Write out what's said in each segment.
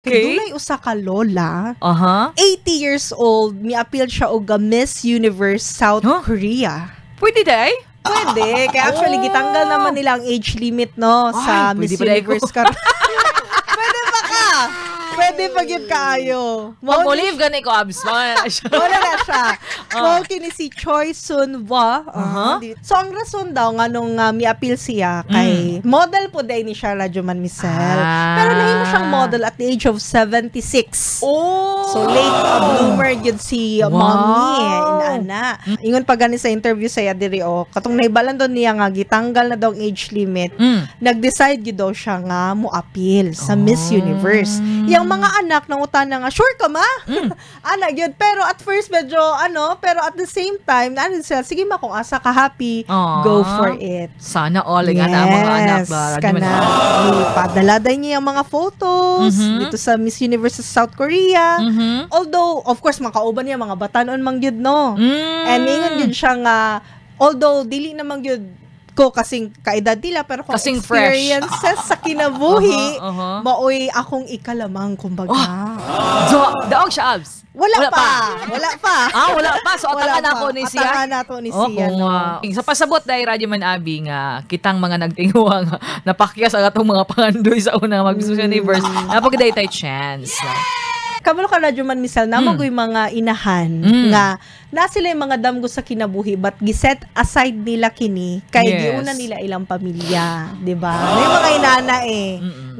Okay. Dunay usa ka lola, Aha. 80 years old, mi-appeal siya og Miss Universe South Huh? Korea. Pwede day? Pwede. Kaya actually, gitanggal naman nila ang age limit, no, sa Ay, Miss pwede pala Universe karon. Pwede ba ka? Pwede pag yun kaayo. Mag-believe gani ko, abs. Wala na siya. Mao kini si Choi Sun-hwa. So ang rason daw nga nung mi-appeal siya kay model po day ni Shara Juman Misel. Pero nahimo siyang model at the age of 76. Oh! So late bloomer gyud si mommy inana. Ingon pa gani sa interview sa diri katong naibalan doon niya nga gitanggal na daw ang age limit. Nag-decide gyud daw siya nga mo-appeal sa Miss Universe. Yang mga anak nang utana nga sure ka ma? Ana gyud pero at first medyo pero at the same time nanin sila sige ma kung asa ka happy go for it. Sana all nga na mga anak ba. Kana ipadala day niya ang mga photos dito sa Miss Universe sa South Korea. Although of course makauban niya mga batanon man gyud no. And ingon gyud siya nga although dili naman gyud ko kasing kaedad nila pero kung kasing experiences sa kinabuhi maoy akong ikalamang kumbaga. Daog siya, abs. Wala pa. Wala pa. So, atangan ako ni siya. Atangan nato ni siya, no? Sa pasabot dahil Radyo Man Abi nga, kitang mga nagtinguwa nga, napakyas ang atong mga pangandoy sa unang mag-Miss Universe. Napagday tayo chance. Kabalo ka Radyo Man Misal, namagoy mga inahan nga na sila yung mga damgo sa kinabuhi but giset aside nila kini kay giuna nila ilang pamilya, di ba? May mga inana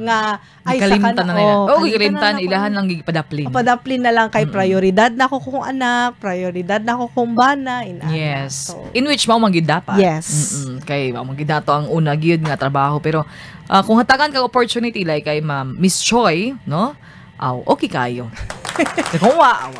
nga ay kalimtan na nila. kalimtan ilahan lang gipadaplin. Padaplin na lang kay prioridad na ko kung anak, prioridad na ko kung bana, inana. Yes. So, in which mao manggid dapat. Yes. Kay mao manggid dato ang una gyud nga trabaho pero kung hatagan ka opportunity like kay Ma'am Miss Choi, no? Okay kayo. Kung wa